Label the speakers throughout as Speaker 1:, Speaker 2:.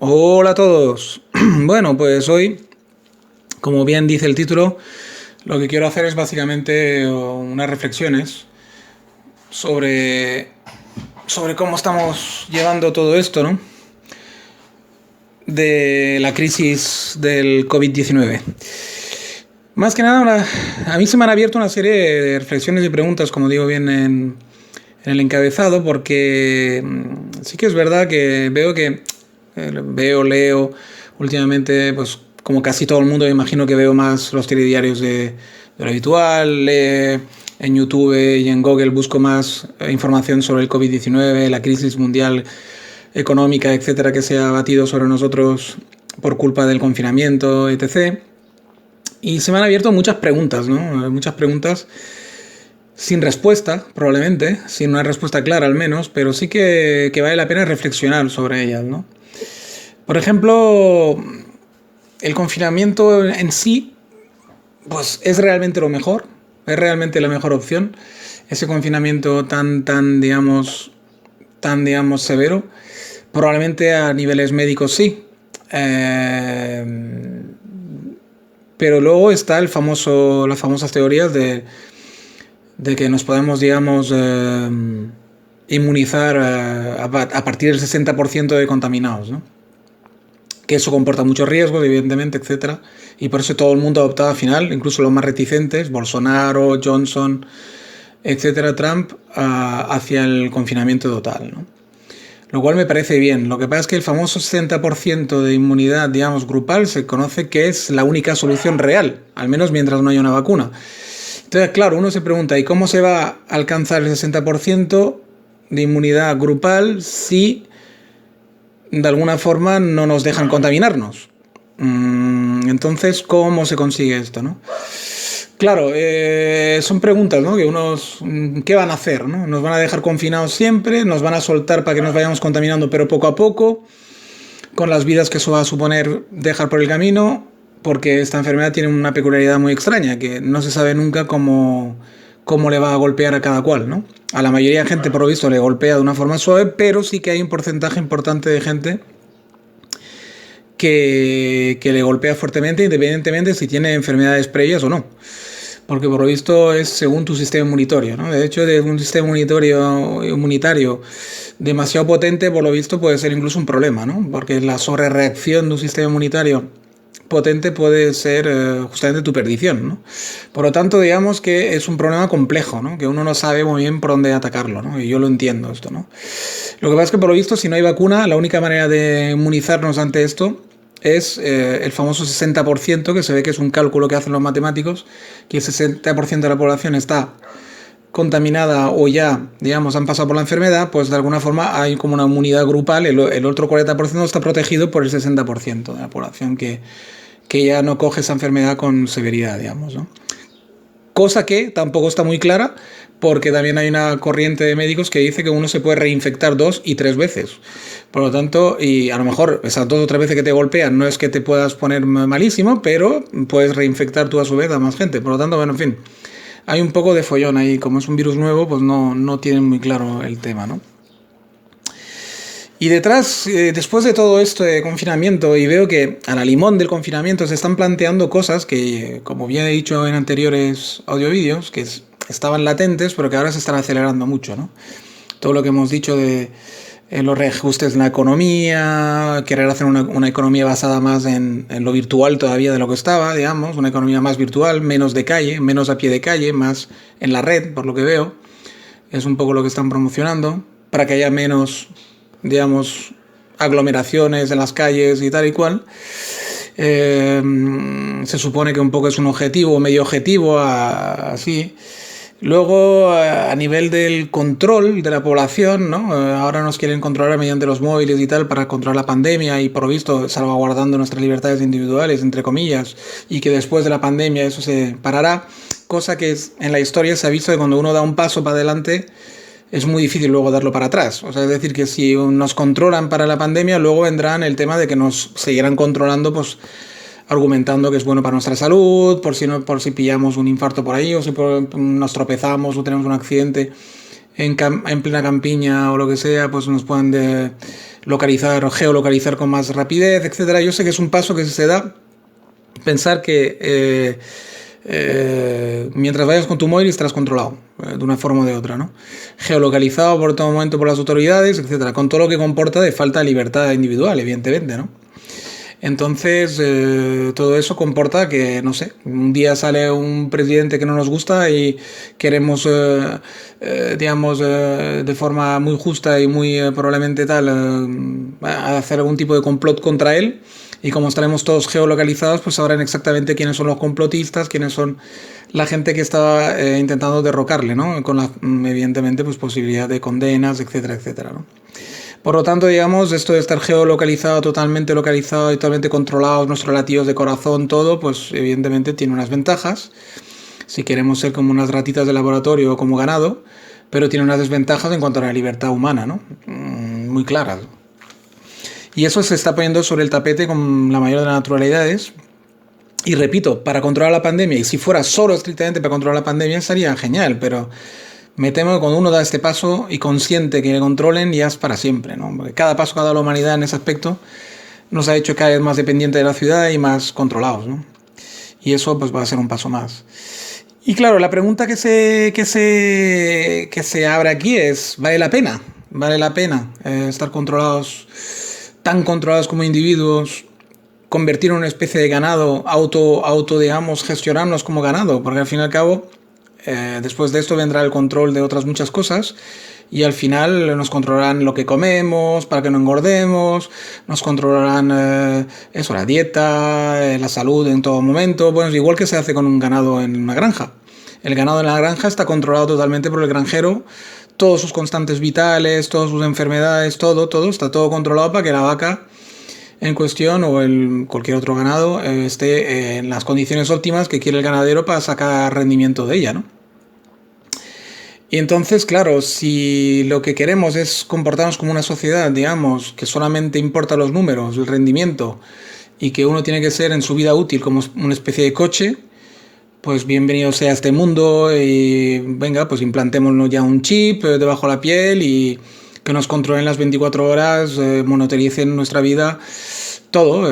Speaker 1: Hola a todos. Bueno, pues hoy, como bien dice el título, lo que quiero hacer es básicamente unas reflexiones sobre, sobre cómo estamos llevando todo esto, ¿no? De la crisis del COVID-19. Más que nada, a mí se me han abierto una serie de reflexiones y preguntas, como digo bien en el encabezado, porque sí que es verdad que leo últimamente, pues como casi todo el mundo, me imagino que veo más los telediarios de lo habitual, en YouTube y en Google busco más información sobre el COVID-19, la crisis mundial económica, etcétera, que se ha batido sobre nosotros por culpa del confinamiento, etc. Y se me han abierto muchas preguntas, ¿no? Muchas preguntas sin respuesta, probablemente, sin una respuesta clara al menos, pero sí que vale la pena reflexionar sobre ellas, ¿no? Por ejemplo, el confinamiento en sí, pues es realmente lo mejor, es realmente la mejor opción. Ese confinamiento digamos, severo, probablemente a niveles médicos sí. Pero luego está las famosas teorías de que nos podemos, digamos, inmunizar a partir del 60% de contaminados, ¿no? Que eso comporta muchos riesgos, evidentemente, etcétera. Y por eso todo el mundo ha optado al final, incluso los más reticentes, Bolsonaro, Johnson, etcétera, Trump, hacia el confinamiento total, ¿no? Lo cual me parece bien. Lo que pasa es que el famoso 60% de inmunidad, digamos, grupal, se conoce que es la única solución real, al menos mientras no haya una vacuna. Entonces, claro, uno se pregunta, ¿y cómo se va a alcanzar el 60% de inmunidad grupal si de alguna forma no nos dejan contaminarnos? Entonces, ¿cómo se consigue esto, no? Claro, son preguntas, ¿no? ¿Qué van a hacer, no? ¿Nos van a dejar confinados siempre? ¿Nos van a soltar para que nos vayamos contaminando, pero poco a poco? Con las vidas que eso va a suponer dejar por el camino, porque esta enfermedad tiene una peculiaridad muy extraña, que no se sabe nunca cómo le va a golpear a cada cual, ¿no? A la mayoría de gente, por lo visto, le golpea de una forma suave, pero sí que hay un porcentaje importante de gente que le golpea fuertemente, independientemente si tiene enfermedades previas o no. Porque por lo visto es según tu sistema inmunitario, ¿no? De hecho, de un sistema inmunitario demasiado potente, por lo visto puede ser incluso un problema, ¿no? Porque la sobrereacción de un sistema inmunitario potente puede ser justamente tu perdición, ¿no? Por lo tanto, digamos que es un problema complejo, ¿no? Que uno no sabe muy bien por dónde atacarlo, ¿no? Y yo lo entiendo esto, ¿no? Lo que pasa es que por lo visto, si no hay vacuna, la única manera de inmunizarnos ante esto es el famoso 60%, que se ve que es un cálculo que hacen los matemáticos, que el 60% de la población está contaminada o ya, digamos, han pasado por la enfermedad, pues de alguna forma hay como una inmunidad grupal, el otro 40% está protegido por el 60% de la población que ya no coge esa enfermedad con severidad, digamos, ¿no? Cosa que tampoco está muy clara, porque también hay una corriente de médicos que dice que uno se puede reinfectar 2 y 3 veces. Por lo tanto, y a lo mejor esas 2 o 3 veces que te golpean no es que te puedas poner malísimo, pero puedes reinfectar tú a su vez a más gente. Por lo tanto, bueno, en fin, hay un poco de follón ahí. Como es un virus nuevo, pues no tienen muy claro el tema, ¿no? Y detrás, después de todo esto de confinamiento, y veo que a la limón del confinamiento se están planteando cosas que, como bien he dicho en anteriores audio-vídeos, que estaban latentes, pero que ahora se están acelerando mucho, ¿no? Todo lo que hemos dicho de los reajustes en la economía, querer hacer una economía basada más en lo virtual todavía de lo que estaba, digamos, una economía más virtual, menos de calle, menos a pie de calle, más en la red, por lo que veo. Es un poco lo que están promocionando, para que haya menos, digamos, aglomeraciones en las calles y tal y cual. Se supone que un poco es un objetivo, medio objetivo, así. Luego, a nivel del control de la población, ¿no? Ahora nos quieren controlar mediante los móviles y tal para controlar la pandemia y, por lo visto, salvaguardando nuestras libertades individuales, entre comillas, y que después de la pandemia eso se parará, cosa que en la historia se ha visto que cuando uno da un paso para adelante es muy difícil luego darlo para atrás. O sea, es decir, que si nos controlan para la pandemia, luego vendrán el tema de que nos seguirán controlando, pues argumentando que es bueno para nuestra salud, por si pillamos un infarto por ahí, o si nos tropezamos o tenemos un accidente en plena campiña o lo que sea, pues nos pueden geolocalizar con más rapidez, etcétera. Yo sé que es un paso que se da pensar que mientras vayas con tu móvil estarás controlado de una forma o de otra, ¿no? Geolocalizado por todo momento por las autoridades, etcétera, con todo lo que comporta de falta de libertad individual, evidentemente, ¿no? Entonces, todo eso comporta que, no sé, un día sale un presidente que no nos gusta y queremos, digamos, de forma muy justa y muy probablemente tal, hacer algún tipo de complot contra él. Y como estaremos todos geolocalizados, pues sabrán exactamente quiénes son los complotistas, quiénes son la gente que está intentando derrocarle, ¿no? Con la, evidentemente, pues posibilidad de condenas, etcétera, etcétera, ¿no? Por lo tanto, digamos, esto de estar geolocalizado, totalmente localizado y totalmente controlado, nuestros latidos de corazón, todo, pues evidentemente tiene unas ventajas. Si queremos ser como unas ratitas de laboratorio o como ganado, pero tiene unas desventajas en cuanto a la libertad humana, ¿no? Muy claras. Y eso se está poniendo sobre el tapete con la mayor de las naturalidades. Y repito, para controlar la pandemia, y si fuera solo estrictamente para controlar la pandemia, sería genial, pero me temo que cuando uno da este paso y consiente que le controlen, ya es para siempre, ¿no? Porque cada paso que ha dado la humanidad en ese aspecto nos ha hecho cada vez más dependientes de la ciudad y más controlados, ¿no? Y eso pues va a ser un paso más. Y claro, la pregunta que se abre aquí es, ¿vale la pena? ¿Vale la pena estar controlados, tan controlados como individuos, convertir en una especie de ganado, digamos, gestionarnos como ganado? Porque al fin y al cabo, después de esto vendrá el control de otras muchas cosas y al final nos controlarán lo que comemos para que no engordemos, nos controlarán eso, la dieta, la salud en todo momento. Bueno, es igual que se hace con un ganado en una granja. El ganado en la granja está controlado totalmente por el granjero, todos sus constantes vitales, todas sus enfermedades, todo está todo controlado para que la vaca en cuestión o cualquier otro ganado esté en las condiciones óptimas que quiere el ganadero para sacar rendimiento de ella, ¿no? Y entonces, claro, si lo que queremos es comportarnos como una sociedad, digamos, que solamente importa los números, el rendimiento, y que uno tiene que ser en su vida útil como una especie de coche, pues bienvenido sea a este mundo y venga, pues implantémonos ya un chip debajo de la piel y que nos controlen las 24 horas, monetaricen nuestra vida, todo,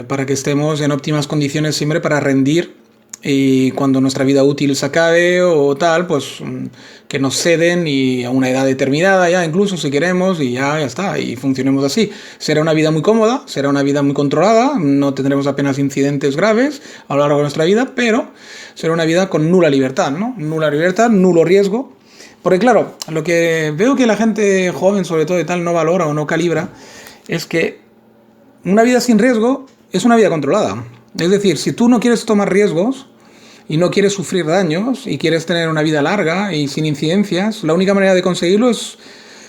Speaker 1: para que estemos en óptimas condiciones siempre para rendir y cuando nuestra vida útil se acabe o tal, pues que nos ceden y a una edad determinada ya incluso si queremos y ya está, y funcionemos así. Será una vida muy cómoda, será una vida muy controlada, no tendremos apenas incidentes graves a lo largo de nuestra vida, pero será una vida con nula libertad, ¿no? Nula libertad, nulo riesgo. Porque claro, lo que veo que la gente joven sobre todo y tal no valora o no calibra es que una vida sin riesgo es una vida controlada. Es decir, si tú no quieres tomar riesgos y no quieres sufrir daños y quieres tener una vida larga y sin incidencias, la única manera de conseguirlo es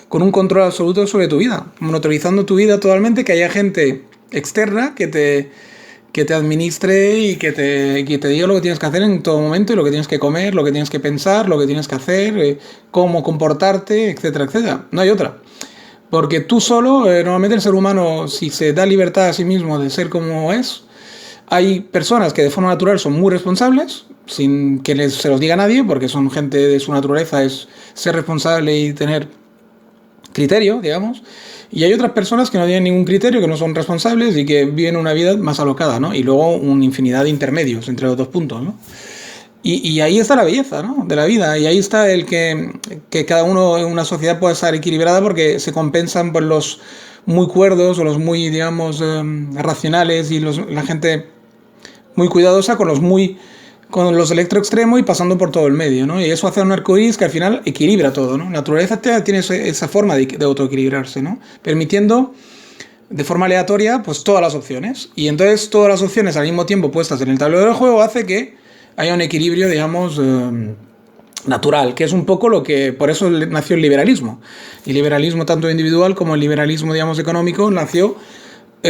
Speaker 1: con un control absoluto sobre tu vida, monitorizando tu vida totalmente, que haya gente externa que te administre y que te diga lo que tienes que hacer en todo momento y lo que tienes que comer, lo que tienes que pensar, lo que tienes que hacer, cómo comportarte, etcétera, etcétera. No hay otra. Porque tú solo, normalmente el ser humano, si se da libertad a sí mismo de ser como es, hay personas que de forma natural son muy responsables, sin que se los diga nadie, porque son gente de su naturaleza, es ser responsable y tener criterio, digamos. Y hay otras personas que no tienen ningún criterio, que no son responsables y que viven una vida más alocada, ¿no? Y luego una infinidad de intermedios entre los dos puntos, ¿no? Y ahí está la belleza, ¿no? De la vida. Y ahí está el que cada uno en una sociedad pueda estar equilibrada porque se compensan por los muy cuerdos o los muy, digamos, racionales y la gente muy cuidadosa con los electro extremos y pasando por todo el medio, ¿no? Y eso hace un arcoíris que al final equilibra todo, ¿no? La naturaleza tiene esa forma de autoequilibrarse, ¿no? Permitiendo de forma aleatoria pues todas las opciones. Y entonces todas las opciones al mismo tiempo puestas en el tablero del juego hace que haya un equilibrio, digamos, natural, que es un poco lo que, por eso nació el liberalismo. El liberalismo tanto individual como el liberalismo, digamos, económico nació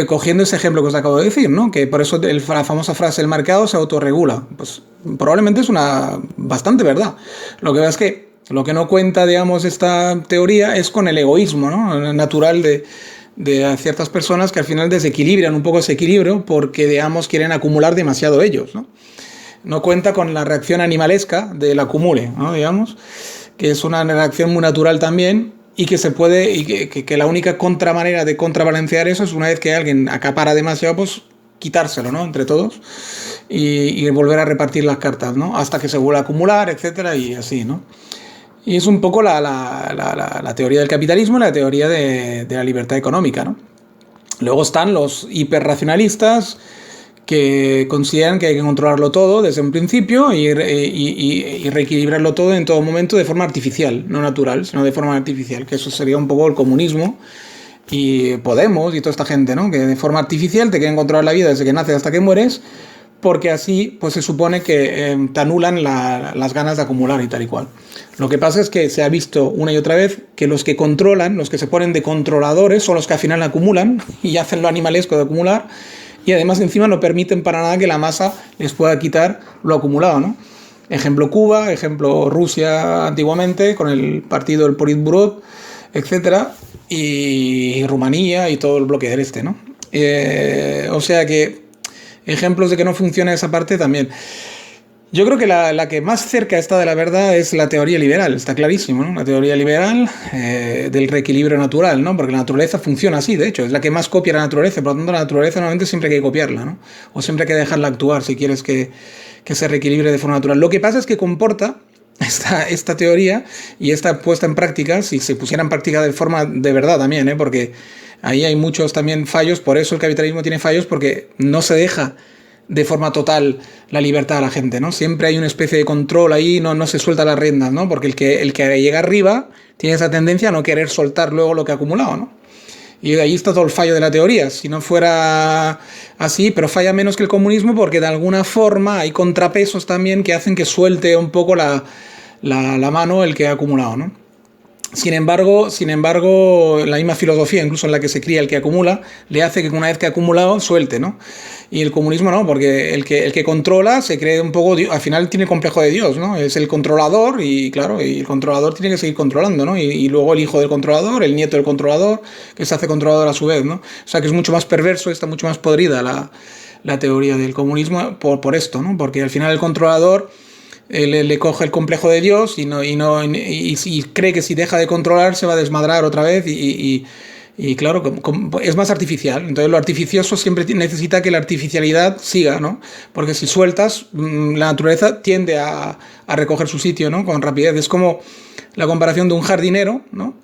Speaker 1: cogiendo ese ejemplo que os acabo de decir, ¿no? Que por eso la famosa frase el mercado se autorregula. Pues probablemente es una bastante verdad. Lo que pasa es que lo que no cuenta, digamos, esta teoría es con el egoísmo, ¿no? Natural de ciertas personas que al final desequilibran un poco ese equilibrio porque, digamos, quieren acumular demasiado ellos, ¿no? No cuenta con la reacción animalesca del acumule, ¿no? Digamos, que es una reacción muy natural también y que se puede, y que la única manera de contrabalancear eso es una vez que alguien acapara demasiado, pues quitárselo, ¿no? Entre todos y volver a repartir las cartas, ¿no? Hasta que se vuelva a acumular, etcétera, y así, ¿no? Y es un poco la teoría del capitalismo y la teoría de la libertad económica, ¿no? Luego están los hiperracionalistas que consideran que hay que controlarlo todo desde un principio y reequilibrarlo todo en todo momento de forma artificial, no natural, sino de forma artificial, que eso sería un poco el comunismo y Podemos y toda esta gente, ¿no? Que de forma artificial te quieren controlar la vida desde que naces hasta que mueres, porque así pues se supone que te anulan las ganas de acumular y tal y cual. Lo que pasa es que se ha visto una y otra vez que los que controlan, los que se ponen de controladores, son los que al final acumulan y hacen lo animalesco de acumular, y además encima no permiten para nada que la masa les pueda quitar lo acumulado, ¿no? Ejemplo Cuba, ejemplo Rusia antiguamente, con el partido del Politburo, etcétera, y Rumanía y todo el bloque del este, ¿no? O sea que ejemplos de que no funciona esa parte también. Yo creo que la que más cerca está de la verdad es la teoría liberal, está clarísimo, ¿no? La teoría liberal del reequilibrio natural, ¿no? Porque la naturaleza funciona así, de hecho, es la que más copia la naturaleza, por lo tanto la naturaleza normalmente siempre hay que copiarla, ¿no? O siempre hay que dejarla actuar si quieres que se reequilibre de forma natural. Lo que pasa es que comporta esta teoría y esta puesta en práctica, si se pusiera en práctica de forma de verdad también, porque ahí hay muchos también fallos, por eso el capitalismo tiene fallos, porque no se deja de forma total la libertad a la gente, ¿no? Siempre hay una especie de control ahí, no se suelta las riendas, ¿no? Porque el que llega arriba tiene esa tendencia a no querer soltar luego lo que ha acumulado, ¿no? Y ahí está todo el fallo de la teoría. Si no fuera así, pero falla menos que el comunismo porque de alguna forma hay contrapesos también que hacen que suelte un poco la mano el que ha acumulado, ¿no? Sin embargo, la misma filosofía, incluso en la que se cría el que acumula, le hace que una vez que ha acumulado, suelte, ¿no? Y el comunismo no, porque el que controla se cree un poco, al final tiene complejo de Dios, ¿no? Es el controlador y claro, y el controlador tiene que seguir controlando, ¿no? Y luego el hijo del controlador, el nieto del controlador, que se hace controlador a su vez, ¿no? O sea que es mucho más perverso, está mucho más podrida la teoría del comunismo por esto, ¿no? Porque al final el controlador le coge el complejo de Dios y cree que si deja de controlar se va a desmadrar otra vez y claro, es más artificial. Entonces lo artificioso siempre necesita que la artificialidad siga, ¿no? Porque si sueltas, la naturaleza tiende a recoger su sitio, ¿no? Con rapidez. Es como la comparación de un jardinero, ¿no?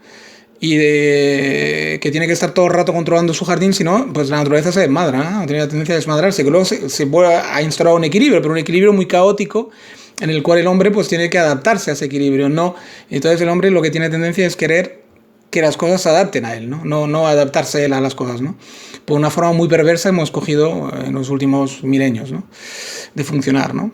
Speaker 1: Y que tiene que estar todo el rato controlando su jardín, si no, pues la naturaleza se desmadra, ¿no? Tiene la tendencia a desmadrarse, que luego se vuelve a instaurar un equilibrio, pero un equilibrio muy caótico en el cual el hombre pues tiene que adaptarse a ese equilibrio, ¿no? Entonces el hombre lo que tiene tendencia es querer que las cosas se adapten a él, ¿no? No adaptarse él a las cosas, ¿no? Por una forma muy perversa hemos cogido en los últimos milenios, ¿no? De funcionar, ¿no?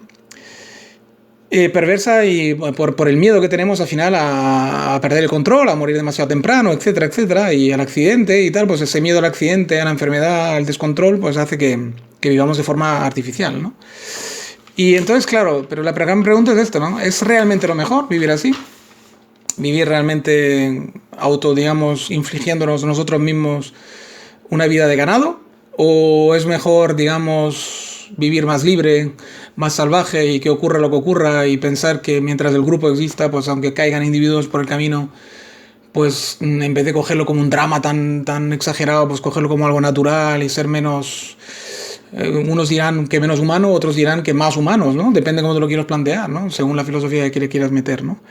Speaker 1: Perversa y por el miedo que tenemos al final a perder el control, a morir demasiado temprano, etcétera, etcétera, y al accidente y tal, pues ese miedo al accidente, a la enfermedad, al descontrol, pues hace que vivamos de forma artificial, ¿no? Y entonces, claro, pero la gran pregunta es esto, ¿no? ¿Es realmente lo mejor vivir así? ¿Vivir realmente digamos, infligiéndonos nosotros mismos una vida de ganado? ¿O es mejor, digamos, vivir más libre, más salvaje y que ocurra lo que ocurra y pensar que mientras el grupo exista, pues aunque caigan individuos por el camino, pues en vez de cogerlo como un drama tan exagerado, pues cogerlo como algo natural y ser menos... unos dirán que menos humano, otros dirán que más humanos, ¿no? Depende cómo te lo quieras plantear, ¿no? Según la filosofía que le quieras meter, ¿no?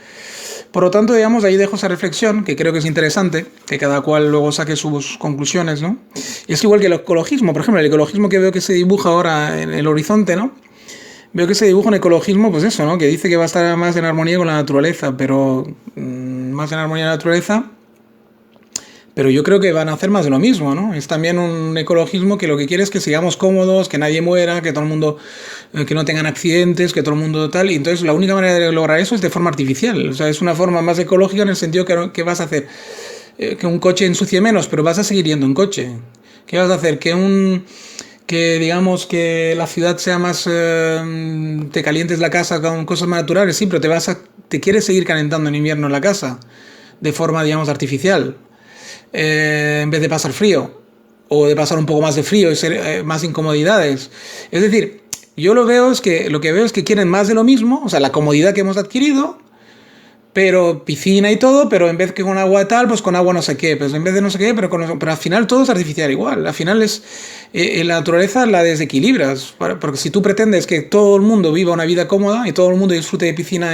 Speaker 1: Por lo tanto, digamos, ahí dejo esa reflexión, que creo que es interesante, que cada cual luego saque sus conclusiones, ¿no? Y es igual que el ecologismo, por ejemplo, el ecologismo que veo que se dibuja ahora en el horizonte, ¿no? Veo que se dibuja un ecologismo, pues eso, ¿no? Que dice que va a estar más en armonía con la naturaleza, pero más en armonía con la naturaleza... Pero yo creo que van a hacer más de lo mismo, ¿no? Es también un ecologismo que lo que quiere es que sigamos cómodos, que nadie muera, que todo el mundo, que no tengan accidentes, que todo el mundo tal. Y entonces la única manera de lograr eso es de forma artificial. O sea, es una forma más ecológica en el sentido que vas a hacer que un coche ensucie menos, pero vas a seguir yendo en coche. ¿Qué vas a hacer? Que digamos que la ciudad sea más... te calientes la casa con cosas más naturales, sí, pero te quieres seguir calentando en invierno en la casa de forma, digamos, artificial. En vez de pasar frío o de pasar un poco más de frío y ser más incomodidades. Es decir, lo que veo es que quieren más de lo mismo, o sea, la comodidad que hemos adquirido, pero piscina y todo, pero en vez que con agua tal, pues con agua no sé qué, pues en vez de no sé qué, pero al final todo es artificial igual, al final es la naturaleza la desequilibras, porque si tú pretendes que todo el mundo viva una vida cómoda y todo el mundo disfrute de piscina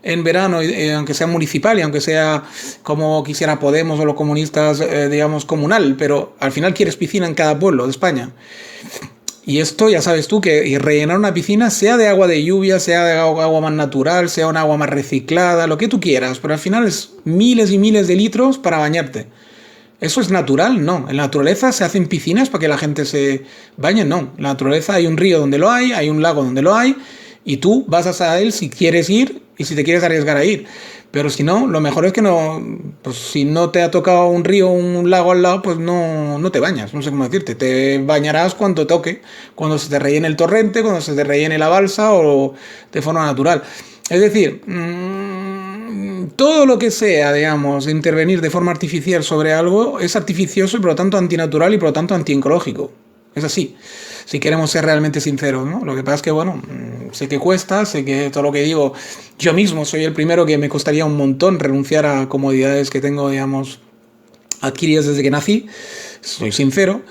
Speaker 1: en verano, aunque sea municipal y aunque sea como quisiera Podemos o los comunistas, digamos, comunal, pero al final quieres piscina en cada pueblo de España. Y esto ya sabes tú que y rellenar una piscina, sea de agua de lluvia, sea de agua más natural, sea un agua más reciclada, lo que tú quieras, pero al final es miles y miles de litros para bañarte. ¿Eso es natural? No. En la naturaleza se hacen piscinas para que la gente se bañe, no. En la naturaleza hay un río donde lo hay un lago donde lo hay, y tú vas a él si quieres ir y si te quieres arriesgar a ir. Pero si no, lo mejor es que no, pues si no te ha tocado un río o un lago al lado, pues no te bañas, no sé cómo decirte. Te bañarás cuando toque, cuando se te rellene el torrente, cuando se te rellene la balsa o de forma natural. Es decir, todo lo que sea, digamos, intervenir de forma artificial sobre algo es artificioso y por lo tanto antinatural y por lo tanto antiecológico. Es así, si queremos ser realmente sinceros, ¿no? Lo que pasa es que, bueno, sé que cuesta, sé que todo lo que digo, yo mismo soy el primero que me costaría un montón renunciar a comodidades que tengo, digamos, adquiridas desde que nací, soy sincero,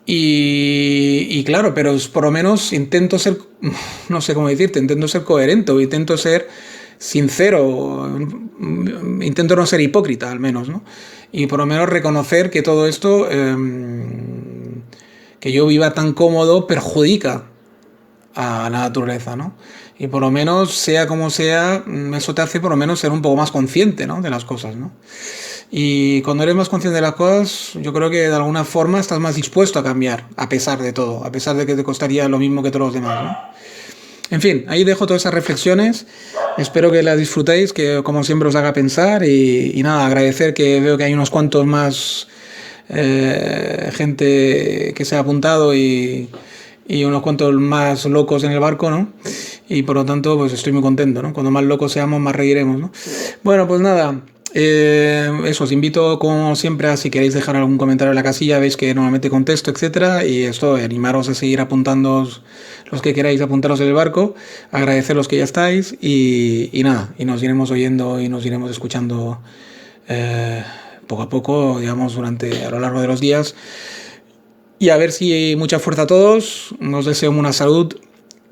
Speaker 1: y claro, pero por lo menos intento ser, no sé cómo decirte, intento ser coherente, o intento ser sincero, intento no ser hipócrita al menos, ¿no? Y por lo menos reconocer que todo esto, que yo viva tan cómodo, perjudica a la naturaleza, ¿no? Y por lo menos, sea como sea, eso te hace por lo menos ser un poco más consciente, ¿no? De las cosas, ¿no? Y cuando eres más consciente de las cosas, yo creo que de alguna forma estás más dispuesto a cambiar, a pesar de todo, a pesar de que te costaría lo mismo que todos los demás, ¿no? En fin, ahí dejo todas esas reflexiones, espero que las disfrutéis, que como siempre os haga pensar y nada, agradecer que veo que hay unos cuantos más gente que se ha apuntado y unos cuantos más locos en el barco, ¿no? Y por lo tanto, pues estoy muy contento, ¿no? Cuando más locos seamos, más reiremos, ¿no? Bueno, pues nada, eso, os invito como siempre a si queréis dejar algún comentario en la casilla, veis que normalmente contesto, etcétera, y esto, animaros a seguir apuntando los que queráis apuntaros en el barco, agradecer los que ya estáis y nada, y nos iremos oyendo y nos iremos escuchando poco a poco, digamos, a lo largo de los días. Y a ver si mucha fuerza a todos, os deseo una salud,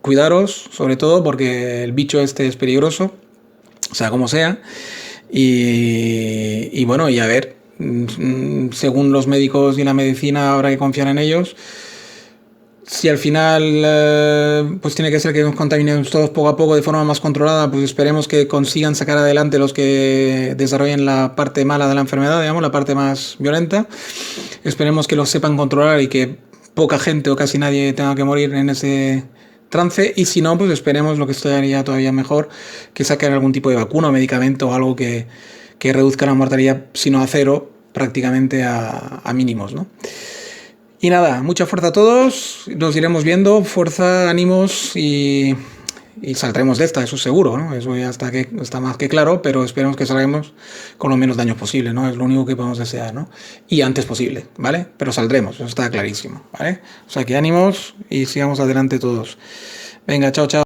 Speaker 1: cuidaros sobre todo porque el bicho este es peligroso, o sea, como sea, y bueno, y a ver, según los médicos y la medicina habrá que confiar en ellos. Si al final pues tiene que ser que nos contaminemos todos poco a poco de forma más controlada, pues esperemos que consigan sacar adelante los que desarrollen la parte mala de la enfermedad, digamos, la parte más violenta. Esperemos que lo sepan controlar y que poca gente o casi nadie tenga que morir en ese trance, y si no, pues esperemos, lo que estaría todavía mejor, que saquen algún tipo de vacuna o medicamento o algo que reduzca la mortalidad, si no a cero, prácticamente a mínimos, ¿no? Y nada, mucha fuerza a todos, nos iremos viendo, fuerza, ánimos y saldremos de esta, eso seguro, ¿no? Eso ya está más que claro, pero esperemos que salgamos con los menos daños posible, ¿no? Es lo único que podemos desear, ¿no? Y antes posible, ¿vale? Pero saldremos, eso está clarísimo, ¿vale? O sea que ánimos y sigamos adelante todos. Venga, chao, chao.